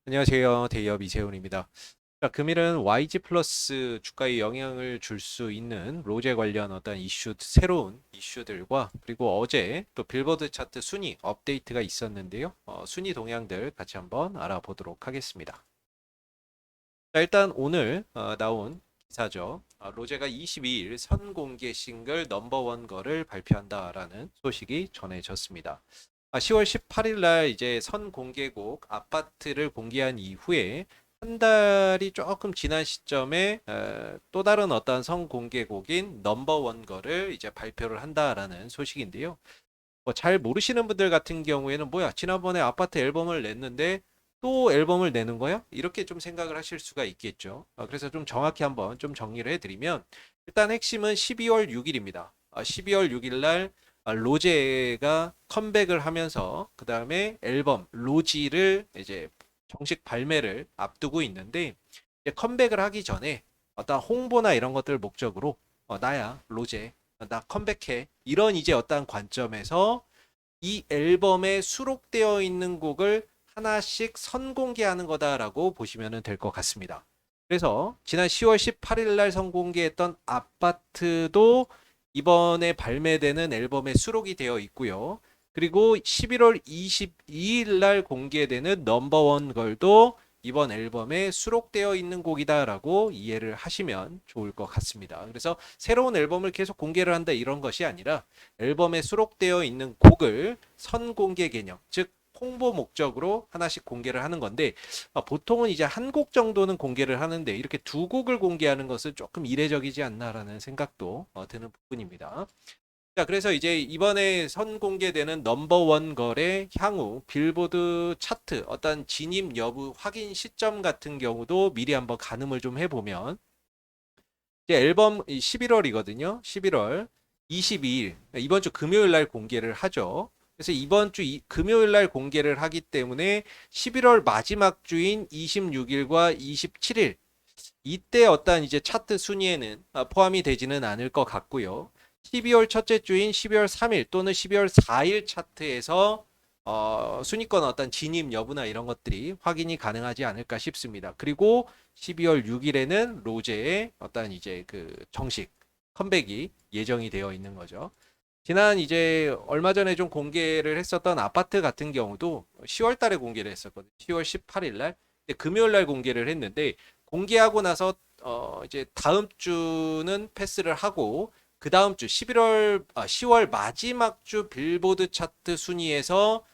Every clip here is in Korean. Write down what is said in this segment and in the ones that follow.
안녕하세요. 대기업 이세훈입니다. 자, 금일은 YG 플러스 주가에 영향을 줄 수 있는 로제 관련 어떤 새로운 이슈들과 그리고 어제 또 빌보드 차트 순위 업데이트가 있었는데요. 순위 동향들 같이 한번 알아보도록 하겠습니다. 자, 일단 오늘 나온 기사죠. 로제가 22일 선공개 싱글 넘버원 거를 발표한다라는 소식이 전해졌습니다. 10월 18일 날 이제 선공개곡 아파트를 공개한 이후에 한 달이 조금 지난 시점에 또 다른 어떤 선공개곡인 넘버원 거를 이제 발표를 한다라는 소식인데요. 잘 모르시는 분들 같은 경우에는 뭐야, 지난번에 아파트 앨범을 냈는데 또 앨범을 내는 거야? 이렇게 좀 생각을 하실 수가 있겠죠. 그래서 좀 정확히 한번 좀 정리를 해드리면 일단 핵심은 12월 6일입니다. 12월 6일 날 로제가 컴백을 하면서 그 다음에 앨범 로지를 이제 정식 발매를 앞두고 있는데 이제 컴백을 하기 전에 어떤 홍보나 이런 것들 목적으로 나야 로제 나 컴백해 이런 이제 어떤 관점에서 이 앨범에 수록되어 있는 곡을 하나씩 선공개하는 거다라고 보시면 될 것 같습니다. 그래서 지난 10월 18일 날 선공개했던 아파트도 이번에 발매되는 앨범에 수록이 되어 있고요. 그리고 11월 22일 날 공개되는 넘버원 걸도 이번 앨범에 수록되어 있는 곡이다라고 이해를 하시면 좋을 것 같습니다. 그래서 새로운 앨범을 계속 공개를 한다 이런 것이 아니라 앨범에 수록되어 있는 곡을 선공개 개념, 즉 홍보 목적으로 하나씩 공개를 하는 건데 보통은 이제 한 곡 정도는 공개를 하는데 이렇게 두 곡을 공개하는 것은 조금 이례적이지 않나라는 생각도 드는 부분입니다. 자, 그래서 이제 이번에 선공개되는 넘버원 걸의 향후 빌보드 차트 어떤 진입 여부 확인 시점 같은 경우도 미리 한번 가늠을 좀 해보면 이제 앨범 11월이거든요. 11월 22일 이번 주 금요일 날 공개를 하죠. 그래서 이번 주 금요일 날 공개를 하기 때문에 11월 마지막 주인 26일과 27일 이때 어떤 이제 차트 순위에는 포함이 되지는 않을 것 같고요. 12월 첫째 주인 12월 3일 또는 12월 4일 차트에서 순위권 어떤 진입 여부나 이런 것들이 확인이 가능하지 않을까 싶습니다. 그리고 12월 6일에는 로제의 어떤 이제 그 정식 컴백이 예정이 되어 있는 거죠. 지난 이제 얼마 전에 좀 공개를 했었던 아파트 같은 경우도 10월 달에 공개를 했었거든요. 10월 18일 날. 금요일 날 공개를 했는데 공개하고 나서 이제 다음 주는 패스를 하고 그 다음 주 10월 마지막 주 빌보드 차트 순위에서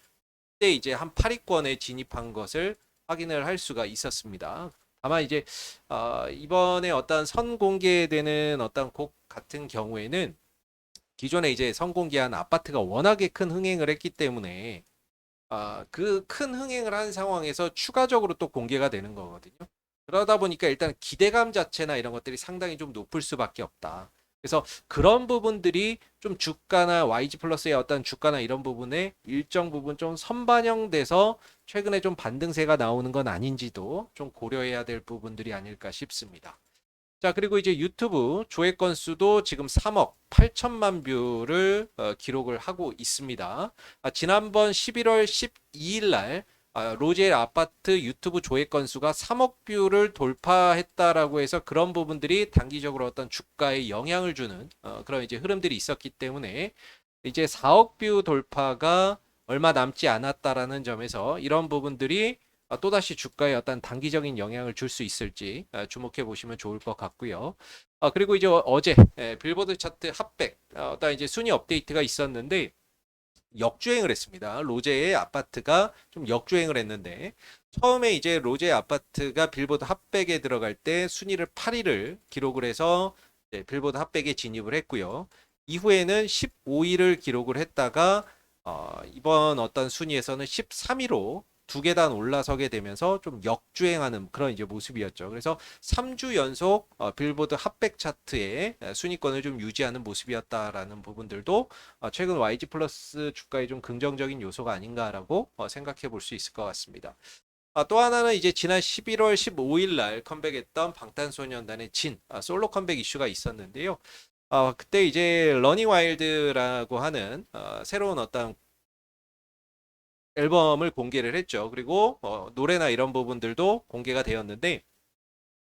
그때 이제 한 8위권에 진입한 것을 확인을 할 수가 있었습니다. 다만 이제 이번에 어떤 선공개되는 어떤 곡 같은 경우에는 기존에 이제 선공개한 아파트가 워낙에 큰 흥행을 했기 때문에 그 큰 흥행을 한 상황에서 추가적으로 또 공개가 되는 거거든요. 그러다 보니까 일단 기대감 자체나 이런 것들이 상당히 좀 높을 수밖에 없다. 그래서 그런 부분들이 좀 주가나 YG 플러스의 어떤 주가나 이런 부분에 일정 부분 좀 선반영돼서 최근에 좀 반등세가 나오는 건 아닌지도 좀 고려해야 될 부분들이 아닐까 싶습니다. 자, 그리고 이제 유튜브 조회 건수도 지금 3억 8천만 뷰를 기록을 하고 있습니다. 지난번 11월 12일 날 로제 아파트 유튜브 조회 건수가 3억 뷰를 돌파했다라고 해서 그런 부분들이 단기적으로 어떤 주가에 영향을 주는 그런 이제 흐름들이 있었기 때문에 이제 4억 뷰 돌파가 얼마 남지 않았다라는 점에서 이런 부분들이 또다시 주가에 어떤 단기적인 영향을 줄 수 있을지 주목해 보시면 좋을 것 같고요. 그리고 이제 어제 빌보드 차트 핫백 어떤 이제 순위 업데이트가 있었는데 역주행을 했습니다. 로제의 아파트가 좀 역주행을 했는데 처음에 이제 로제 아파트가 빌보드 핫백에 들어갈 때 순위를 8위를 기록을 해서 빌보드 핫백에 진입을 했고요. 이후에는 15위를 기록을 했다가 이번 어떤 순위에서는 13위로 두 계단 올라서게 되면서 좀 역주행하는 그런 이제 모습이었죠. 그래서 3주 연속 빌보드 핫백 차트의 순위권을 좀 유지하는 모습이었다라는 부분들도 최근 YG 플러스 주가에 좀 긍정적인 요소가 아닌가라고 생각해 볼 수 있을 것 같습니다. 또 하나는 이제 지난 11월 15일 날 컴백했던 방탄소년단의 솔로 컴백 이슈가 있었는데요. 그때 이제 러닝 와일드라고 하는 새로운 어떤 앨범을 공개를 했죠. 그리고 노래나 이런 부분들도 공개가 되었는데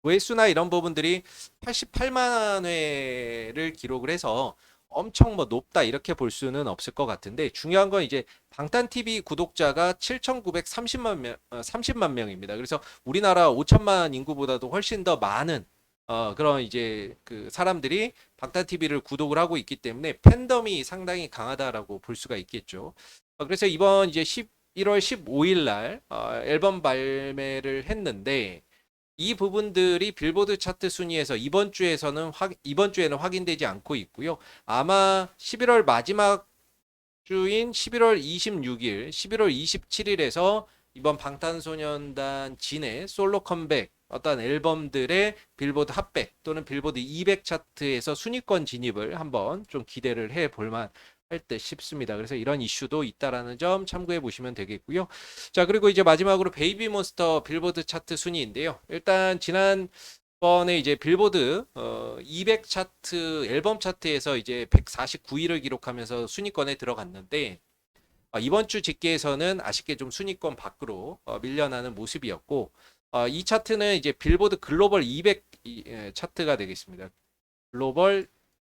조회수나 이런 부분들이 88만 회를 기록을 해서 엄청 뭐 높다 이렇게 볼 수는 없을 것 같은데 중요한 건 이제 방탄 TV 구독자가 7,930만 명, 30만 명입니다. 그래서 우리나라 5천만 인구보다도 훨씬 더 많은 그런 이제 그 사람들이 방탄 TV를 구독을 하고 있기 때문에 팬덤이 상당히 강하다라고 볼 수가 있겠죠. 그래서 이번 이제 11월 15일 날 앨범 발매를 했는데 이 부분들이 빌보드 차트 순위에서 이번 주에는 확인되지 않고 있고요. 아마 11월 마지막 주인 11월 26일, 11월 27일에서 이번 방탄소년단 진의 솔로 컴백 어떤 앨범들의 빌보드 핫백 또는 빌보드 200 차트에서 순위권 진입을 한번 좀 기대를 해 볼만 할 듯 싶습니다. 그래서 이런 이슈도 있다라는 점 참고해 보시면 되겠고요. 자, 그리고 이제 마지막으로 베이비 몬스터 빌보드 차트 순위인데요. 일단 지난번에 이제 빌보드 200 차트 앨범 차트에서 이제 149위를 기록하면서 순위권에 들어갔는데 이번 주 집계에서는 아쉽게 좀 순위권 밖으로 밀려나는 모습이었고 이 차트는 이제 빌보드 글로벌 200 차트가 되겠습니다. 글로벌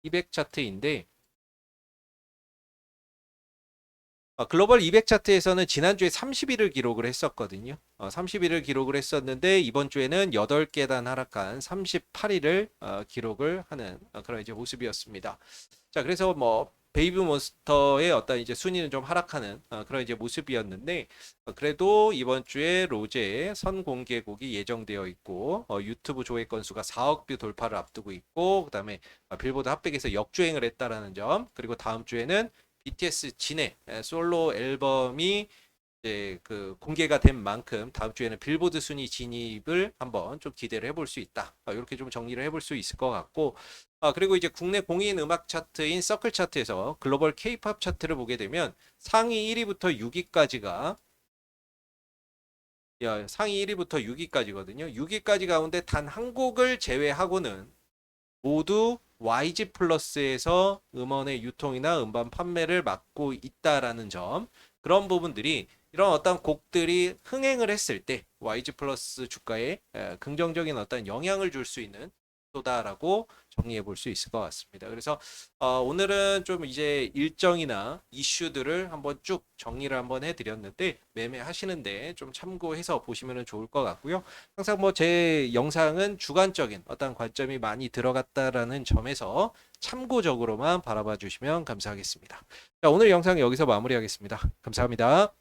200 차트인데 글로벌 200 차트에서는 지난주에 30위를 기록을 했었거든요. 30위를 기록을 했었는데 이번 주에는 8계단 하락한 38위를 기록을 하는 그런 이제 모습이었습니다. 자, 그래서 뭐 베이비 몬스터의 어떤 이제 순위는 좀 하락하는 그런 이제 모습이었는데 그래도 이번 주에 로제의 선공개곡이 예정되어 있고 유튜브 조회 건수가 4억 뷰 돌파를 앞두고 있고 그다음에 빌보드 핫백에서 역주행을 했다라는 점 그리고 다음 주에는 BTS 진의 솔로 앨범이 이제 그 공개가 된 만큼 다음 주에는 빌보드 순위 진입을 한번 좀 기대를 해볼 수 있다. 이렇게 좀 정리를 해볼 수 있을 것 같고 그리고 이제 국내 공인 음악 차트인 서클 차트에서 글로벌 K-팝 차트를 보게 되면 상위 1위부터 6위까지가 상위 1위부터 6위까지거든요. 6위까지 가운데 단 한 곡을 제외하고는 모두 YG 플러스에서 음원의 유통이나 음반 판매를 맡고 있다라는 점 그런 부분들이 이런 어떤 곡들이 흥행을 했을 때 YG 플러스 주가에 긍정적인 어떤 영향을 줄 수 있는 소다라고 정리해 볼 수 있을 것 같습니다. 그래서 오늘은 좀 이제 일정이나 이슈들을 한번 쭉 정리를 한번 해드렸는데 매매하시는데 좀 참고해서 보시면 좋을 것 같고요. 항상 뭐 제 영상은 주관적인 어떤 관점이 많이 들어갔다라는 점에서 참고적으로만 바라봐 주시면 감사하겠습니다. 자, 오늘 영상 여기서 마무리하겠습니다. 감사합니다.